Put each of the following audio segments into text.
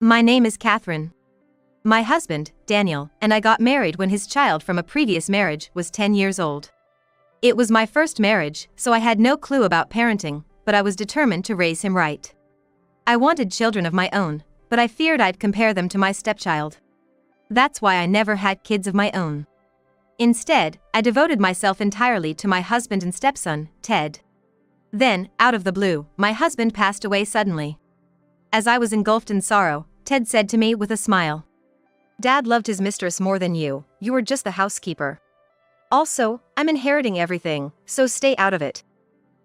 My name is Catherine. My husband, Daniel, and I got married when his child from a previous marriage was 10 years old. It was my first marriage, so I had no clue about parenting, but I was determined to raise him right. I wanted children of my own, but I feared I'd compare them to my stepchild. That's why I never had kids of my own. Instead, I devoted myself entirely to my husband and stepson, Ted. Then, out of the blue, my husband passed away suddenly. As I was engulfed in sorrow, Ted said to me with a smile, "Dad loved his mistress more than you were just the housekeeper. Also, I'm inheriting everything, so stay out of it."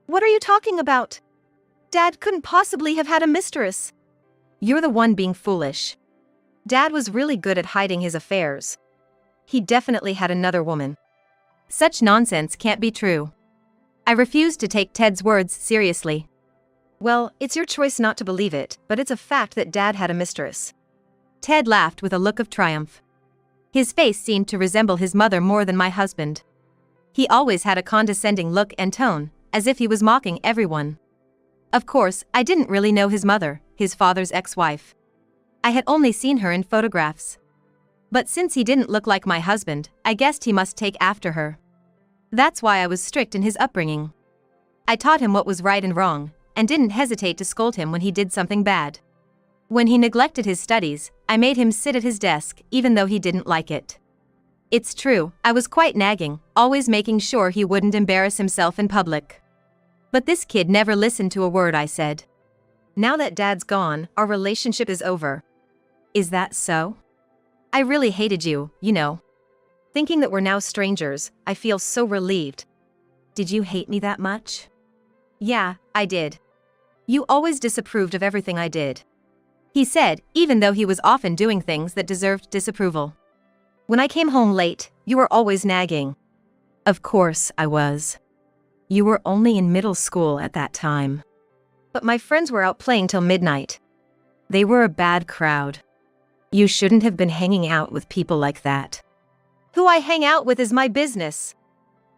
What are you talking about? Dad couldn't possibly have had a mistress. You're the one being foolish. Dad was really good at hiding his affairs. He definitely had another woman. Such nonsense can't be true. I refused to take Ted's words seriously. Well, it's your choice not to believe it, but it's a fact that Dad had a mistress. Ted laughed with a look of triumph. His face seemed to resemble his mother more than my husband. He always had a condescending look and tone, as if he was mocking everyone. Of course, I didn't really know his mother, his father's ex-wife. I had only seen her in photographs. But since he didn't look like my husband, I guessed he must take after her. That's why I was strict in his upbringing. I taught him what was right and wrong, and didn't hesitate to scold him when he did something bad. When he neglected his studies, I made him sit at his desk, even though he didn't like it. It's true, I was quite nagging, always making sure he wouldn't embarrass himself in public. But this kid never listened to a word I said. Now that Dad's gone, our relationship is over. Is that so? I really hated you, you know. Thinking that we're now strangers, I feel so relieved. Did you hate me that much? Yeah, I did. You always disapproved of everything I did. He said, even though he was often doing things that deserved disapproval. When I came home late, you were always nagging. Of course I was. You were only in middle school at that time. But my friends were out playing till midnight. They were a bad crowd. You shouldn't have been hanging out with people like that. Who I hang out with is my business.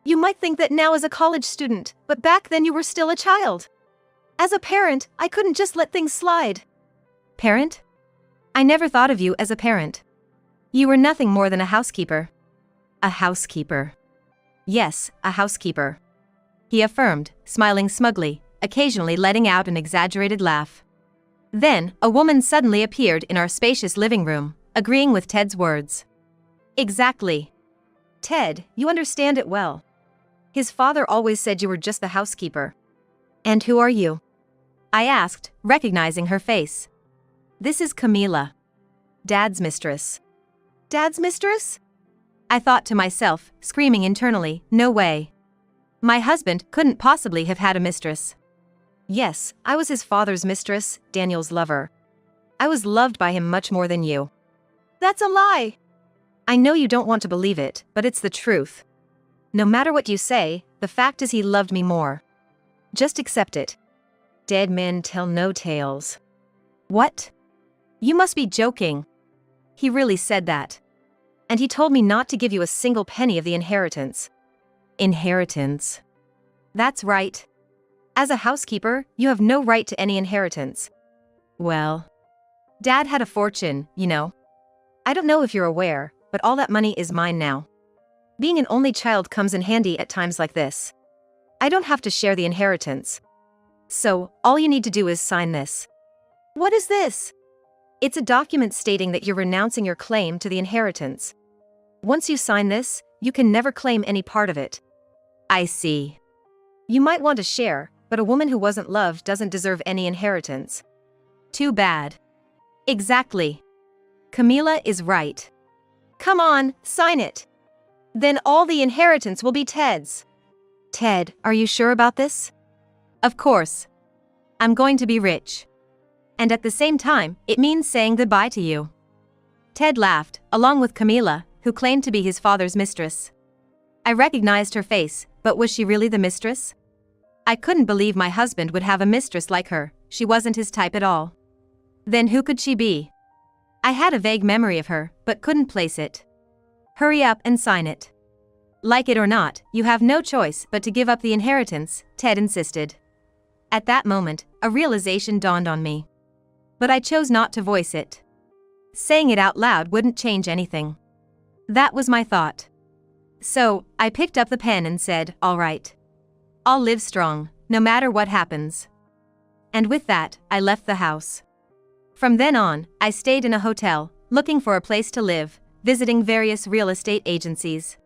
You might think that now as a college student, but back then you were still a child. As a parent, I couldn't just let things slide. Parent? I never thought of you as a parent. You were nothing more than a housekeeper. A housekeeper. Yes, a housekeeper. He affirmed, smiling smugly, occasionally letting out an exaggerated laugh. Then, a woman suddenly appeared in our spacious living room, agreeing with Ted's words. Exactly. Ted, you understand it well. His father always said you were just the housekeeper. And who are you? I asked, recognizing her face. This is Camila. Dad's mistress. Dad's mistress? I thought to myself, screaming internally, no way. My husband couldn't possibly have had a mistress. Yes, I was his father's mistress, Daniel's lover. I was loved by him much more than you. That's a lie. I know you don't want to believe it, but it's the truth. No matter what you say, the fact is he loved me more. Just accept it. Dead men tell no tales. What? You must be joking. He really said that. And he told me not to give you a single penny of the inheritance. Inheritance. That's right. As a housekeeper, you have no right to any inheritance. Well, Dad had a fortune, you know. I don't know if you're aware, but all that money is mine now. Being an only child comes in handy at times like this. I don't have to share the inheritance. So, all you need to do is sign this. What is this? It's a document stating that you're renouncing your claim to the inheritance. Once you sign this, you can never claim any part of it. I see. You might want to share, but a woman who wasn't loved doesn't deserve any inheritance. Too bad. Exactly. Camila is right. Come on, sign it. Then all the inheritance will be Ted's. Ted, are you sure about this? Of course. I'm going to be rich. And at the same time, it means saying goodbye to you. Ted laughed, along with Camila, who claimed to be his father's mistress. I recognized her face, but was she really the mistress? I couldn't believe my husband would have a mistress like her. She wasn't his type at all. Then who could she be? I had a vague memory of her, but couldn't place it. Hurry up and sign it. Like it or not, you have no choice but to give up the inheritance, Ted insisted. At that moment, a realization dawned on me. But I chose not to voice it. Saying it out loud wouldn't change anything. That was my thought. So, I picked up the pen and said, "All right. I'll live strong, no matter what happens." And with that, I left the house. From then on, I stayed in a hotel, looking for a place to live, visiting various real estate agencies.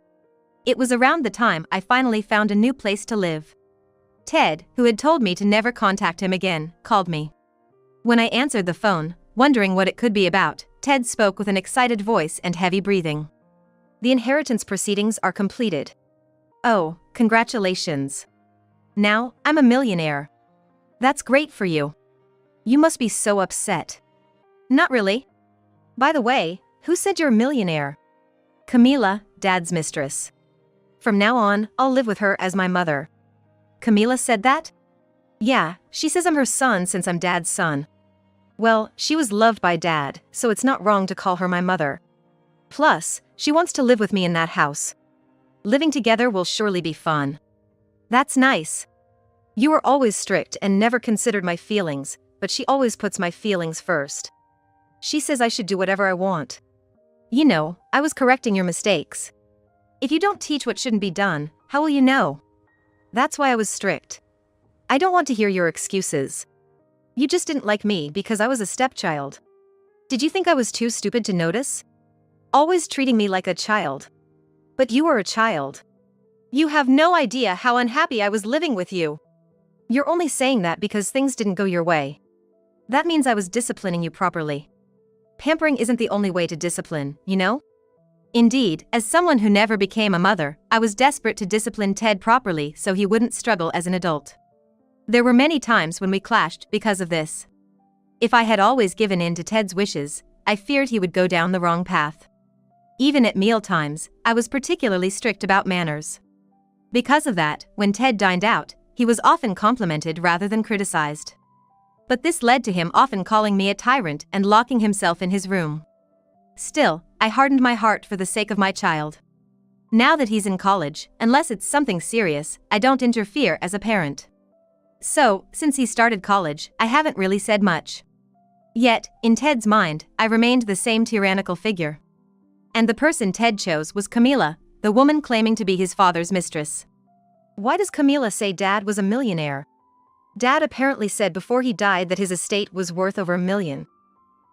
It was around the time I finally found a new place to live. Ted, who had told me to never contact him again, called me. When I answered the phone, wondering what it could be about, Ted spoke with an excited voice and heavy breathing. "The inheritance proceedings are completed." "Oh, congratulations. Now, I'm a millionaire." "That's great for you. You must be so upset." "Not really. By the way, who said you're a millionaire?" "Camila, Dad's mistress. From now on, I'll live with her as my mother." "Camila said that?" "Yeah, she says I'm her son since I'm Dad's son." "Well, she was loved by Dad, so it's not wrong to call her my mother. Plus, she wants to live with me in that house. Living together will surely be fun." "That's nice. You were always strict and never considered my feelings, but she always puts my feelings first. She says I should do whatever I want. You know, I was correcting your mistakes. If you don't teach what shouldn't be done, how will you know? That's why I was strict. I don't want to hear your excuses. You just didn't like me because I was a stepchild. Did you think I was too stupid to notice? Always treating me like a child. But you were a child. You have no idea how unhappy I was living with you. You're only saying that because things didn't go your way. That means I was disciplining you properly. Pampering isn't the only way to discipline, you know?" Indeed, as someone who never became a mother, I was desperate to discipline Ted properly so he wouldn't struggle as an adult. There were many times when we clashed because of this. If I had always given in to Ted's wishes, I feared he would go down the wrong path. Even at meal times, I was particularly strict about manners. Because of that, when Ted dined out, he was often complimented rather than criticized. But this led to him often calling me a tyrant and locking himself in his room. Still, I hardened my heart for the sake of my child. Now that he's in college, unless it's something serious, I don't interfere as a parent. So, since he started college, I haven't really said much. Yet, in Ted's mind, I remained the same tyrannical figure. And the person Ted chose was Camila, the woman claiming to be his father's mistress. Why does Camila say Dad was a millionaire? Dad apparently said before he died that his estate was worth over $1 million.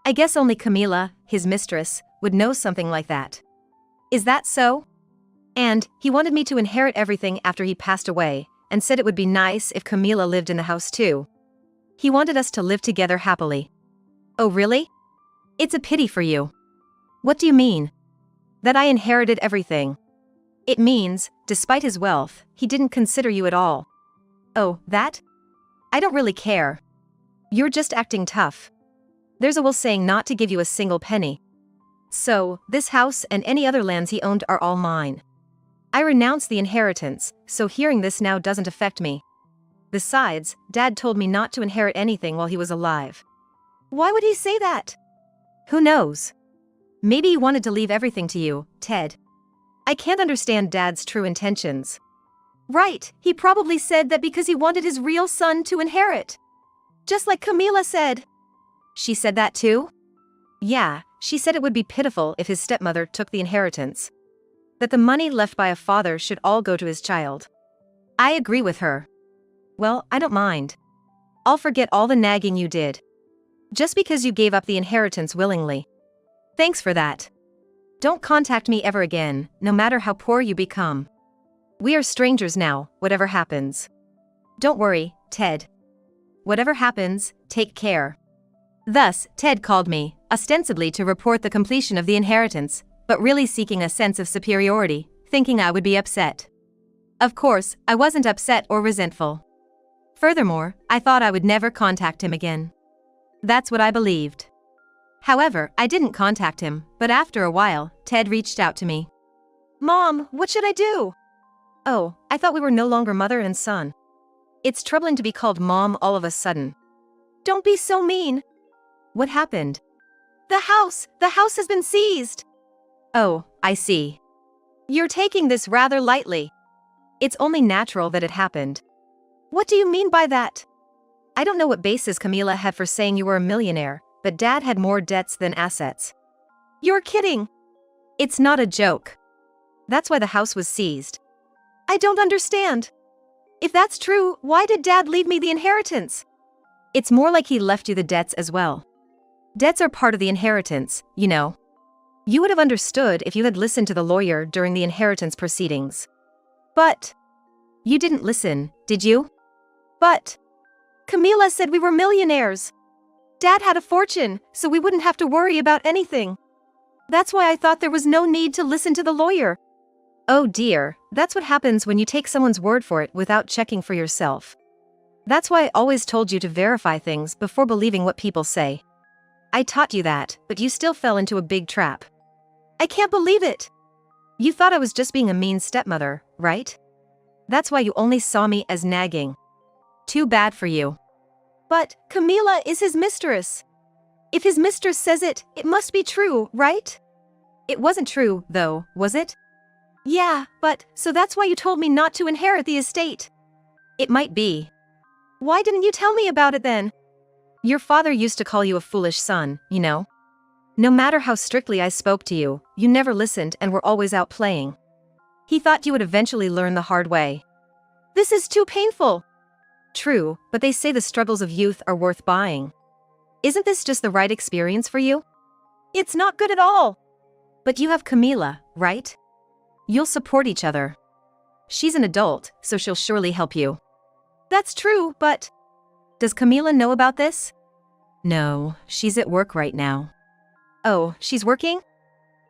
I guess only Camila, his mistress, would know something like that. Is that so? And he wanted me to inherit everything after he passed away, and said it would be nice if Camila lived in the house too. He wanted us to live together happily. Oh really? It's a pity for you. What do you mean? That I inherited everything. It means, despite his wealth, he didn't consider you at all. Oh, that? I don't really care. You're just acting tough. There's a will saying not to give you a single penny. So, this house and any other lands he owned are all mine. I renounced the inheritance, so hearing this now doesn't affect me. Besides, Dad told me not to inherit anything while he was alive. Why would he say that? Who knows? Maybe he wanted to leave everything to you, Ted. I can't understand Dad's true intentions. Right, he probably said that because he wanted his real son to inherit. Just like Camila said. She said that too? Yeah, she said it would be pitiful if his stepmother took the inheritance. That the money left by a father should all go to his child. I agree with her. Well, I don't mind. I'll forget all the nagging you did. Just because you gave up the inheritance willingly. Thanks for that. Don't contact me ever again, no matter how poor you become. We are strangers now, whatever happens. Don't worry, Ted. Whatever happens, take care. Thus, Ted called me, ostensibly to report the completion of the inheritance, but really seeking a sense of superiority, thinking I would be upset. Of course, I wasn't upset or resentful. Furthermore, I thought I would never contact him again. That's what I believed. However, I didn't contact him, but after a while, Ted reached out to me. Mom, what should I do? Oh, I thought we were no longer mother and son. It's troubling to be called Mom all of a sudden. Don't be so mean. What happened? The house has been seized. Oh, I see. You're taking this rather lightly. It's only natural that it happened. What do you mean by that? I don't know what basis Camila had for saying you were a millionaire, but Dad had more debts than assets. You're kidding. It's not a joke. That's why the house was seized. I don't understand. If that's true, why did Dad leave me the inheritance? It's more like he left you the debts as well. Debts are part of the inheritance, you know. You would have understood if you had listened to the lawyer during the inheritance proceedings. But you didn't listen, did you? But Camila said we were millionaires. Dad had a fortune, so we wouldn't have to worry about anything. That's why I thought there was no need to listen to the lawyer. Oh dear, that's what happens when you take someone's word for it without checking for yourself. That's why I always told you to verify things before believing what people say. I taught you that, but you still fell into a big trap. I can't believe it. You thought I was just being a mean stepmother, right? That's why you only saw me as nagging. Too bad for you. But Camila is his mistress. If his mistress says it, it must be true, right? It wasn't true, though, was it? Yeah, but so that's why you told me not to inherit the estate. It might be. Why didn't you tell me about it then? Your father used to call you a foolish son, you know? No matter how strictly I spoke to you, you never listened and were always out playing. He thought you would eventually learn the hard way. This is too painful. True, but they say the struggles of youth are worth buying. Isn't this just the right experience for you? It's not good at all. But you have Camila, right? You'll support each other. She's an adult, so she'll surely help you. That's true, but does Camila know about this? No, she's at work right now. Oh, she's working?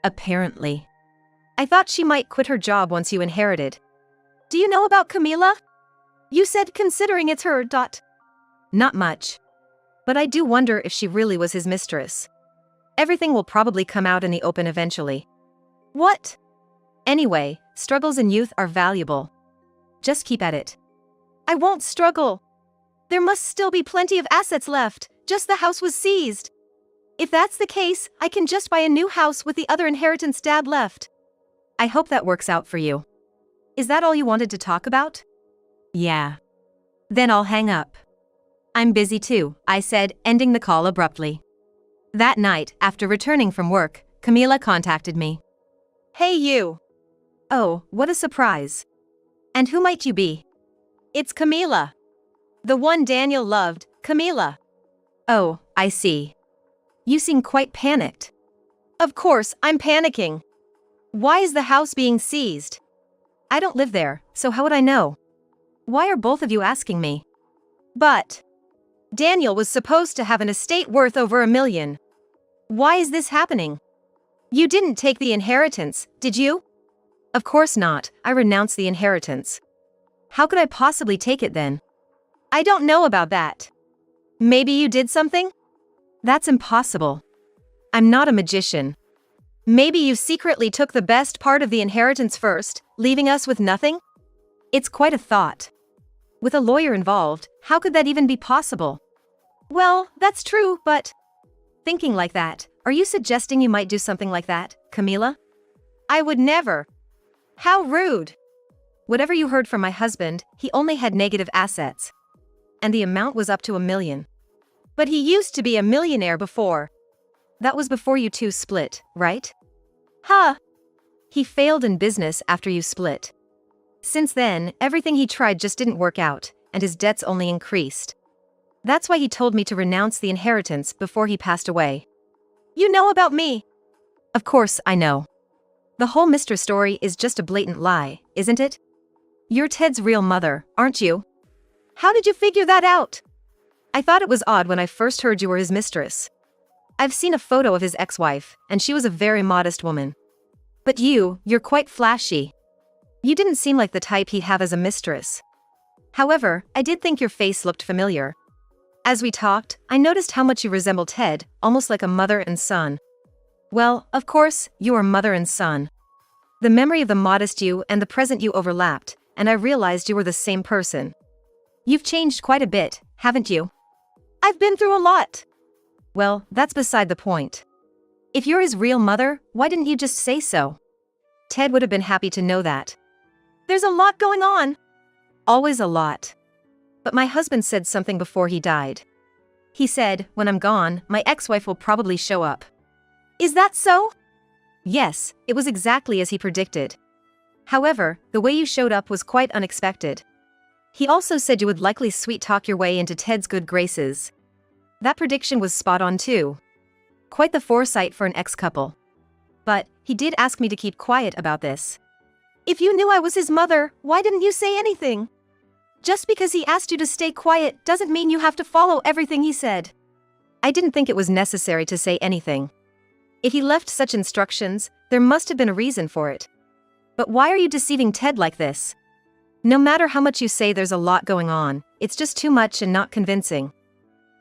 Apparently. I thought she might quit her job once you inherited. Do you know about Camila? You said considering it's her. Not much. But I do wonder if she really was his mistress. Everything will probably come out in the open eventually. What? Anyway, struggles in youth are valuable. Just keep at it. I won't struggle. There must still be plenty of assets left, just the house was seized. If that's the case, I can just buy a new house with the other inheritance Dad left. I hope that works out for you. Is that all you wanted to talk about? Yeah. Then I'll hang up. I'm busy too, I said, ending the call abruptly. That night, after returning from work, Camila contacted me. Hey you. Oh, what a surprise. And who might you be? It's Camila. The one Daniel loved, Camila. Oh, I see. You seem quite panicked. Of course, I'm panicking. Why is the house being seized? I don't live there, so how would I know? Why are both of you asking me? But Daniel was supposed to have an estate worth over $1 million. Why is this happening? You didn't take the inheritance, did you? Of course not, I renounced the inheritance. How could I possibly take it then? I don't know about that. Maybe you did something? That's impossible. I'm not a magician. Maybe you secretly took the best part of the inheritance first, leaving us with nothing? It's quite a thought. With a lawyer involved, how could that even be possible? Well, that's true, but thinking like that, are you suggesting you might do something like that, Camila? I would never. How rude. Whatever you heard from my husband, he only had negative assets. And the amount was up to $1 million. But he used to be a millionaire before. That was before you two split, right? Huh. He failed in business after you split. Since then, everything he tried just didn't work out, and his debts only increased. That's why he told me to renounce the inheritance before he passed away. You know about me. Of course, I know. The whole Mr. story is just a blatant lie, isn't it? You're Ted's real mother, aren't you? How did you figure that out? I thought it was odd when I first heard you were his mistress. I've seen a photo of his ex-wife, and she was a very modest woman. But you're quite flashy. You didn't seem like the type he'd have as a mistress. However, I did think your face looked familiar. As we talked, I noticed how much you resemble Ted, almost like a mother and son. Well, of course, you are mother and son. The memory of the modest you and the present you overlapped, and I realized you were the same person. You've changed quite a bit, haven't you? I've been through a lot. Well, that's beside the point. If you're his real mother, why didn't you just say so? Ted would have been happy to know that. There's a lot going on. Always a lot. But my husband said something before he died. He said, when I'm gone, my ex-wife will probably show up. Is that so? Yes, it was exactly as he predicted. However, the way you showed up was quite unexpected. He also said you would likely sweet-talk your way into Ted's good graces. That prediction was spot on too. Quite the foresight for an ex-couple. But, he did ask me to keep quiet about this. If you knew I was his mother, why didn't you say anything? Just because he asked you to stay quiet doesn't mean you have to follow everything he said. I didn't think it was necessary to say anything. If he left such instructions, there must have been a reason for it. But why are you deceiving Ted like this? No matter how much you say there's a lot going on, it's just too much and not convincing.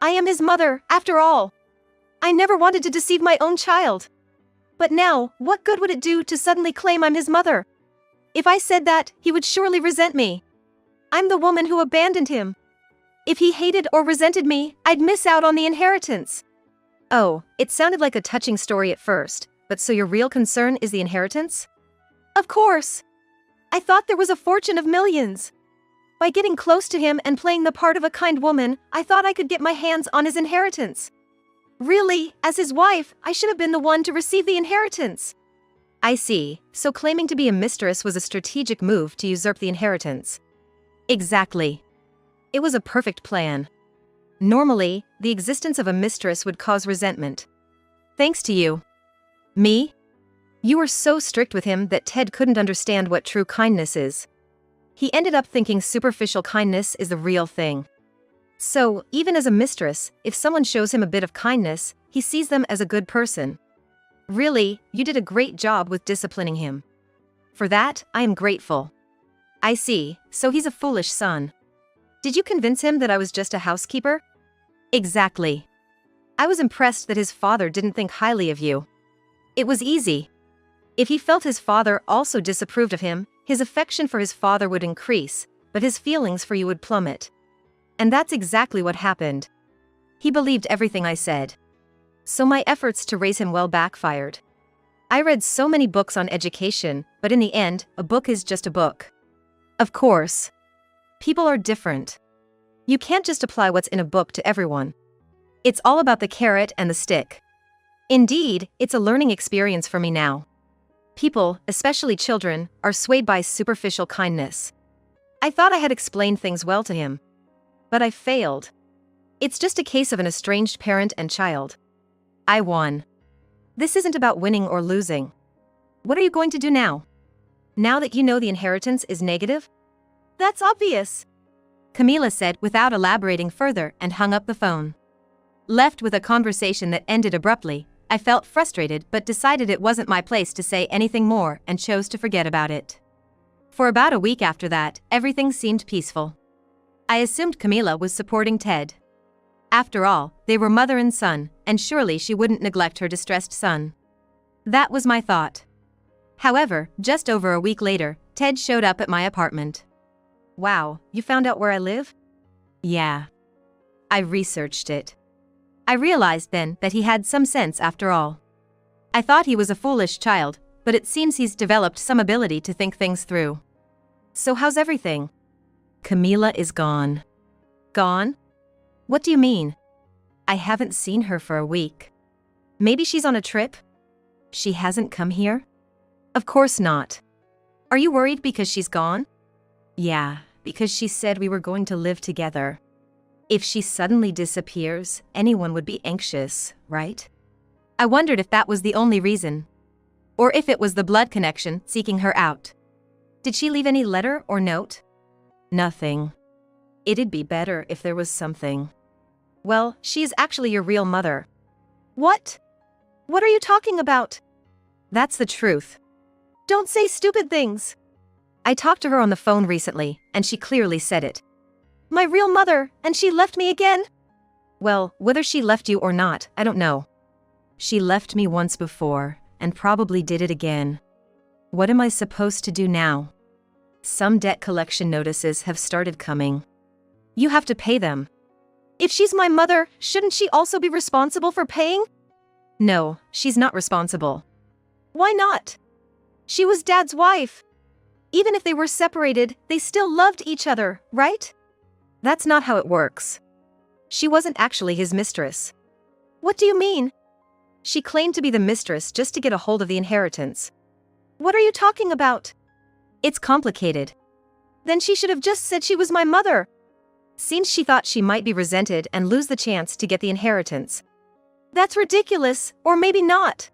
I am his mother, after all. I never wanted to deceive my own child. But now, what good would it do to suddenly claim I'm his mother? If I said that, he would surely resent me. I'm the woman who abandoned him. If he hated or resented me, I'd miss out on the inheritance. Oh, it sounded like a touching story at first, but so your real concern is the inheritance? Of course. I thought there was a fortune of millions. By getting close to him and playing the part of a kind woman, I thought I could get my hands on his inheritance. Really, as his wife, I should have been the one to receive the inheritance. I see, so claiming to be a mistress was a strategic move to usurp the inheritance. Exactly. It was a perfect plan. Normally, the existence of a mistress would cause resentment. Thanks to you. Me? You were so strict with him that Ted couldn't understand what true kindness is. He ended up thinking superficial kindness is the real thing. So, even as a mistress, if someone shows him a bit of kindness, he sees them as a good person. Really, you did a great job with disciplining him. For that, I am grateful. I see, so he's a foolish son. Did you convince him that I was just a housekeeper? Exactly. I was impressed that his father didn't think highly of you. It was easy. If he felt his father also disapproved of him, his affection for his father would increase, but his feelings for you would plummet. And that's exactly what happened. He believed everything I said. So my efforts to raise him well backfired. I read so many books on education, but in the end, a book is just a book. Of course. People are different. You can't just apply what's in a book to everyone. It's all about the carrot and the stick. Indeed, it's a learning experience for me now. People, especially children, are swayed by superficial kindness. I thought I had explained things well to him. But I failed. It's just a case of an estranged parent and child. I won. This isn't about winning or losing. What are you going to do now? Now that you know the inheritance is negative? That's obvious, Camila said without elaborating further and hung up the phone. Left with a conversation that ended abruptly, I felt frustrated but decided it wasn't my place to say anything more and chose to forget about it. For about a week after that, everything seemed peaceful. I assumed Camila was supporting Ted. After all, they were mother and son, and surely she wouldn't neglect her distressed son. That was my thought. However, just over a week later, Ted showed up at my apartment. Wow, you found out where I live? Yeah. I researched it. I realized then that he had some sense after all. I thought he was a foolish child, but it seems he's developed some ability to think things through. So how's everything? Camila is gone. Gone? What do you mean? I haven't seen her for a week. Maybe she's on a trip? She hasn't come here? Of course not. Are you worried because she's gone? Yeah, because she said we were going to live together. If she suddenly disappears, anyone would be anxious, right? I wondered if that was the only reason. Or if it was the blood connection seeking her out. Did she leave any letter or note? Nothing. It'd be better if there was something. Well, she's actually your real mother. What? What are you talking about? That's the truth. Don't say stupid things. I talked to her on the phone recently, and she clearly said it. My real mother, and she left me again? Well, whether she left you or not, I don't know. She left me once before, and probably did it again. What am I supposed to do now? Some debt collection notices have started coming. You have to pay them. If she's my mother, shouldn't she also be responsible for paying? No, she's not responsible. Why not? She was Dad's wife. Even if they were separated, they still loved each other, right? That's not how it works. She wasn't actually his mistress. What do you mean? She claimed to be the mistress just to get a hold of the inheritance. What are you talking about? It's complicated. Then she should have just said she was my mother. Seems she thought she might be resented and lose the chance to get the inheritance. That's ridiculous, or maybe not.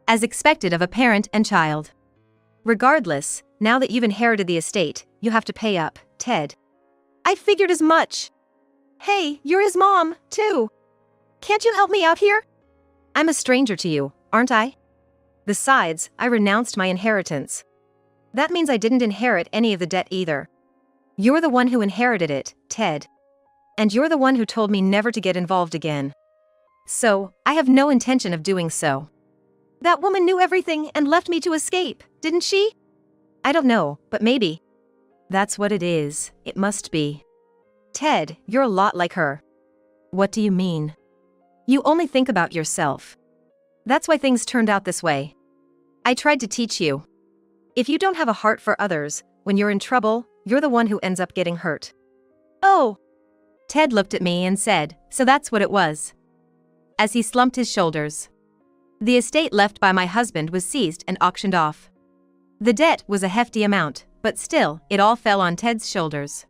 As expected of a parent and child. Regardless, now that you've inherited the estate, you have to pay up, Ted. I figured as much. Hey, you're his mom, too. Can't you help me out here? I'm a stranger to you, aren't I? Besides, I renounced my inheritance. That means I didn't inherit any of the debt either. You're the one who inherited it, Ted. And you're the one who told me never to get involved again. So, I have no intention of doing so. That woman knew everything and left me to escape, didn't she? I don't know, but maybe. That's what it is, it must be. Ted, you're a lot like her. What do you mean? You only think about yourself. That's why things turned out this way. I tried to teach you. If you don't have a heart for others, when you're in trouble, you're the one who ends up getting hurt. Oh! Ted looked at me and said, so that's what it was. As he slumped his shoulders. The estate left by my husband was seized and auctioned off. The debt was a hefty amount, but still, it all fell on Ted's shoulders.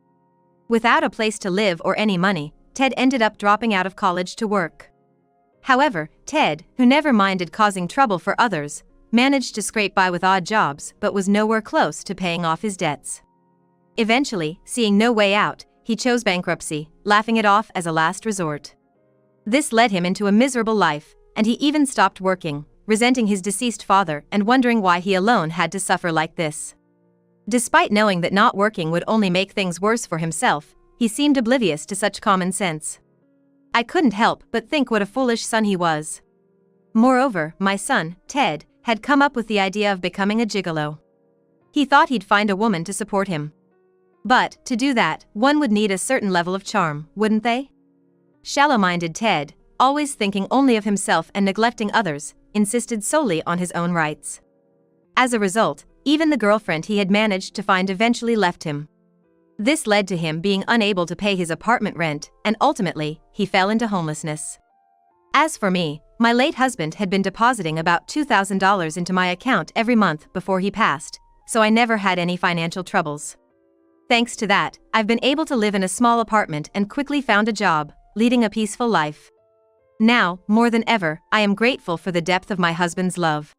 Without a place to live or any money, Ted ended up dropping out of college to work. However, Ted, who never minded causing trouble for others, managed to scrape by with odd jobs but was nowhere close to paying off his debts. Eventually, seeing no way out, he chose bankruptcy, laughing it off as a last resort. This led him into a miserable life, and he even stopped working, resenting his deceased father and wondering why he alone had to suffer like this. Despite knowing that not working would only make things worse for himself, he seemed oblivious to such common sense. I couldn't help but think what a foolish son he was. Moreover, my son, Ted, had come up with the idea of becoming a gigolo. He thought he'd find a woman to support him. But, to do that, one would need a certain level of charm, wouldn't they? Shallow-minded Ted, always thinking only of himself and neglecting others, insisted solely on his own rights. As a result, even the girlfriend he had managed to find eventually left him. This led to him being unable to pay his apartment rent, and ultimately, he fell into homelessness. As for me, my late husband had been depositing about $2,000 into my account every month before he passed, so I never had any financial troubles. Thanks to that, I've been able to live in a small apartment and quickly found a job, leading a peaceful life. Now, more than ever, I am grateful for the depth of my husband's love.